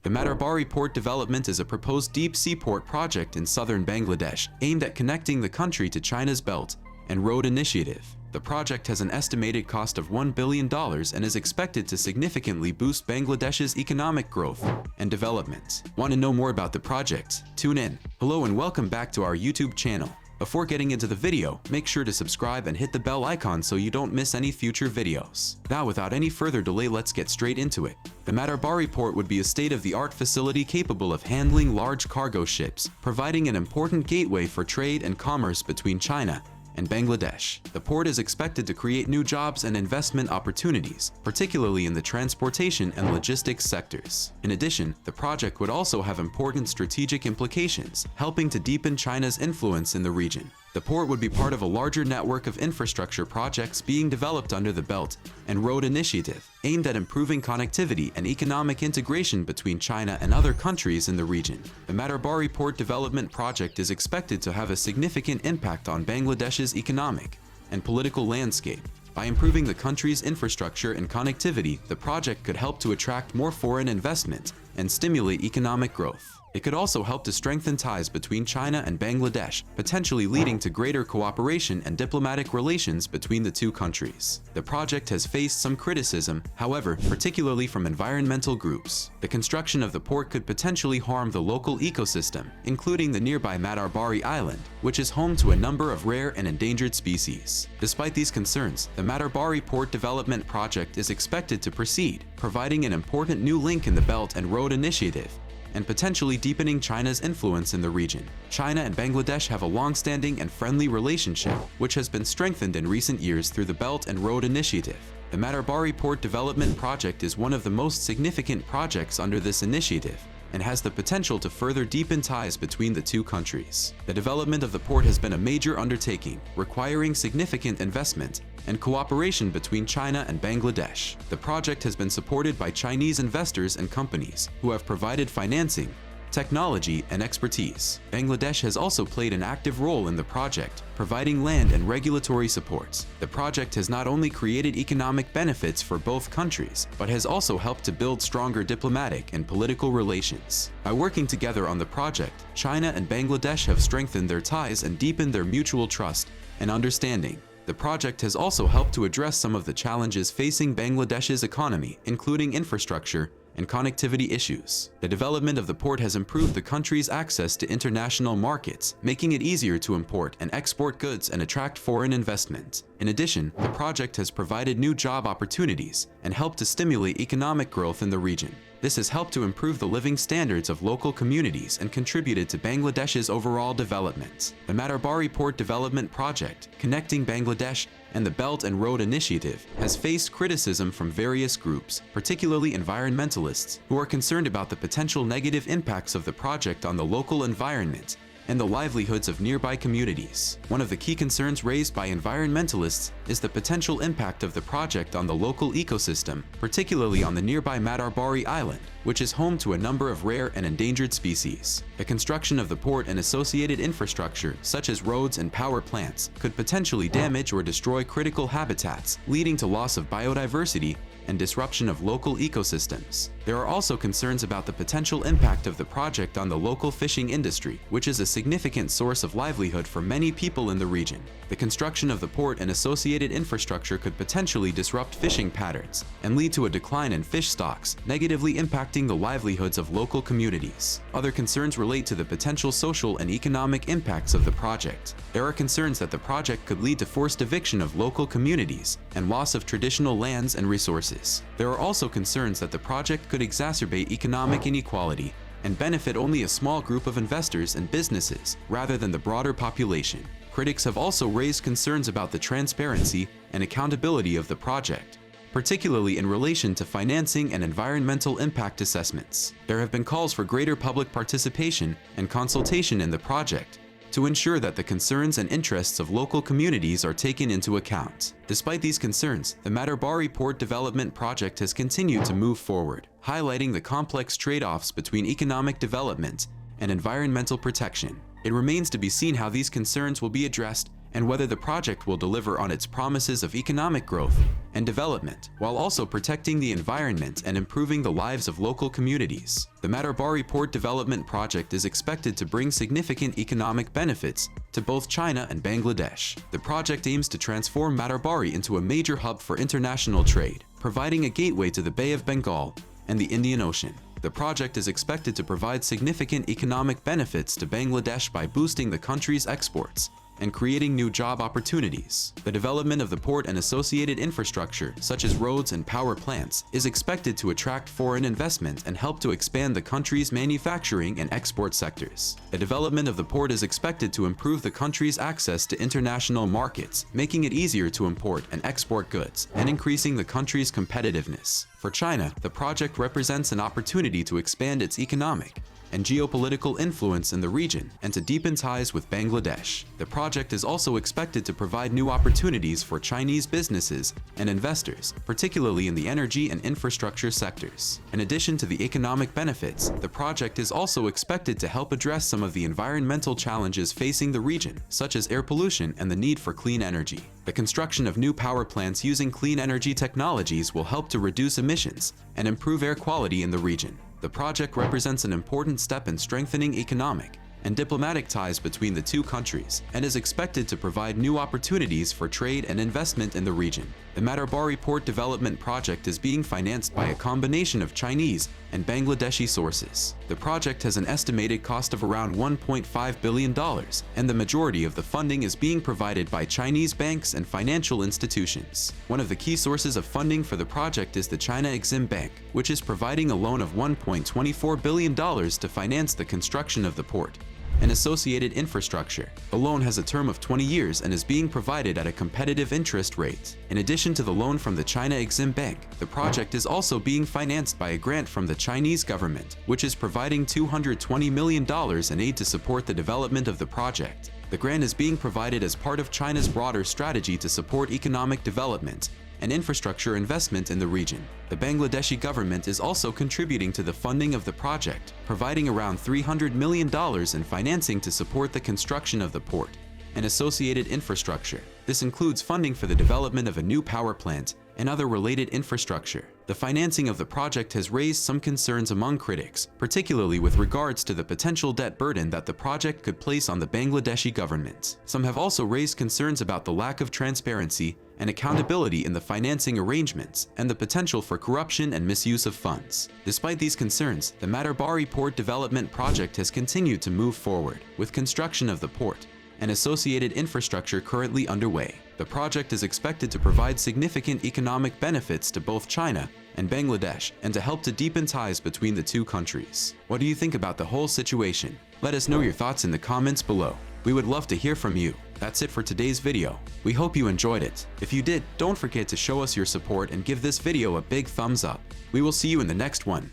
The Matarbari Port Development is a proposed deep-sea port project in southern Bangladesh aimed at connecting the country to China's Belt and Road Initiative. The project has an estimated cost of $1 billion and is expected to significantly boost Bangladesh's economic growth and development. Want to know more about the project? Tune in. Hello and welcome back to our YouTube channel. Before getting into the video, make sure to subscribe and hit the bell icon so you don't miss any future videos. Now, without any further delay, let's get straight into it. The Matarbari port would be a state-of-the-art facility capable of handling large cargo ships, providing an important gateway for trade and commerce between China and Bangladesh. The port is expected to create new jobs and investment opportunities, particularly in the transportation and logistics sectors. In addition, the project would also have important strategic implications, helping to deepen China's influence in the region. The port would be part of a larger network of infrastructure projects being developed under the Belt and Road Initiative, aimed at improving connectivity and economic integration between China and other countries in the region. The Matarbari Port Development Project is expected to have a significant impact on Bangladesh's economic and political landscape. By improving the country's infrastructure and connectivity, the project could help to attract more foreign investment and stimulate economic growth. It could also help to strengthen ties between China and Bangladesh, potentially leading to greater cooperation and diplomatic relations between the two countries. The project has faced some criticism, however, particularly from environmental groups. The construction of the port could potentially harm the local ecosystem, including the nearby Matarbari Island, which is home to a number of rare and endangered species. Despite these concerns, the Matarbari Port Development Project is expected to proceed, providing an important new link in the Belt and Road Initiative, and potentially deepening China's influence in the region. China and Bangladesh have a long-standing and friendly relationship, which has been strengthened in recent years through the Belt and Road Initiative. The Matarbari Port Development Project is one of the most significant projects under this initiative and has the potential to further deepen ties between the two countries. The development of the port has been a major undertaking, requiring significant investment and cooperation between China and Bangladesh. The project has been supported by Chinese investors and companies who have provided financing, technology, and expertise. Bangladesh has also played an active role in the project, providing land and regulatory support. The project has not only created economic benefits for both countries, but has also helped to build stronger diplomatic and political relations. By working together on the project, China and Bangladesh have strengthened their ties and deepened their mutual trust and understanding. The project has also helped to address some of the challenges facing Bangladesh's economy, including infrastructure and connectivity issues. The development of the port has improved the country's access to international markets, making it easier to import and export goods and attract foreign investment. In addition, the project has provided new job opportunities and helped to stimulate economic growth in the region. This has helped to improve the living standards of local communities and contributed to Bangladesh's overall development. The Matarbari Port Development Project, connecting Bangladesh and the Belt and Road Initiative, has faced criticism from various groups, particularly environmentalists, who are concerned about the potential negative impacts of the project on the local environment and the livelihoods of nearby communities. One of the key concerns raised by environmentalists is the potential impact of the project on the local ecosystem, particularly on the nearby Matarbari Island, which is home to a number of rare and endangered species. The construction of the port and associated infrastructure, such as roads and power plants, could potentially damage or destroy critical habitats, leading to loss of biodiversity and disruption of local ecosystems. There are also concerns about the potential impact of the project on the local fishing industry, which is a significant source of livelihood for many people in the region. The construction of the port and associated infrastructure could potentially disrupt fishing patterns and lead to a decline in fish stocks, negatively impacting the livelihoods of local communities. Other concerns relate to the potential social and economic impacts of the project. There are concerns that the project could lead to forced eviction of local communities and loss of traditional lands and resources. There are also concerns that the project could exacerbate economic inequality and benefit only a small group of investors and businesses rather than the broader population. Critics have also raised concerns about the transparency and accountability of the project, particularly in relation to financing and environmental impact assessments. There have been calls for greater public participation and consultation in the project to ensure that the concerns and interests of local communities are taken into account. Despite these concerns, the Matarbari Port Development Project has continued to move forward, highlighting the complex trade-offs between economic development and environmental protection. It remains to be seen how these concerns will be addressed and whether the project will deliver on its promises of economic growth and development, while also protecting the environment and improving the lives of local communities. The Matarbari Port Development Project is expected to bring significant economic benefits to both China and Bangladesh. The project aims to transform Matarbari into a major hub for international trade, providing a gateway to the Bay of Bengal and the Indian Ocean. The project is expected to provide significant economic benefits to Bangladesh by boosting the country's exports and creating new job opportunities. The development of the port and associated infrastructure, such as roads and power plants, is expected to attract foreign investment and help to expand the country's manufacturing and export sectors. The development of the port is expected to improve the country's access to international markets, making it easier to import and export goods, and increasing the country's competitiveness. For China, the project represents an opportunity to expand its economic and geopolitical influence in the region and to deepen ties with Bangladesh. The project is also expected to provide new opportunities for Chinese businesses and investors, particularly in the energy and infrastructure sectors. In addition to the economic benefits, the project is also expected to help address some of the environmental challenges facing the region, such as air pollution and the need for clean energy. The construction of new power plants using clean energy technologies will help to reduce emissions and improve air quality in the region. The project represents an important step in strengthening economic and diplomatic ties between the two countries and is expected to provide new opportunities for trade and investment in the region. The Matarbari Port Development Project is being financed by a combination of Chinese and Bangladeshi sources. The project has an estimated cost of around $1.5 billion, and the majority of the funding is being provided by Chinese banks and financial institutions. One of the key sources of funding for the project is the China Exim Bank, which is providing a loan of $1.24 billion to finance the construction of the port and associated infrastructure. The loan has a term of 20 years and is being provided at a competitive interest rate. In addition to the loan from the China Exim Bank, the project is also being financed by a grant from the Chinese government, which is providing $220 million in aid to support the development of the project. The grant is being provided as part of China's broader strategy to support economic development and infrastructure investment in the region. The Bangladeshi government is also contributing to the funding of the project, providing around $300 million in financing to support the construction of the port and associated infrastructure. This includes funding for the development of a new power plant and other related infrastructure. The financing of the project has raised some concerns among critics, particularly with regards to the potential debt burden that the project could place on the Bangladeshi government. Some have also raised concerns about the lack of transparency and accountability in the financing arrangements and the potential for corruption and misuse of funds. Despite these concerns, the Matarbari Port Development Project has continued to move forward, with construction of the port and associated infrastructure currently underway. The project is expected to provide significant economic benefits to both China and Bangladesh and to help to deepen ties between the two countries. What do you think about the whole situation? Let us know your thoughts in the comments below. We would love to hear from you. That's it for today's video. We hope you enjoyed it. If you did, don't forget to show us your support and give this video a big thumbs up. We will see you in the next one.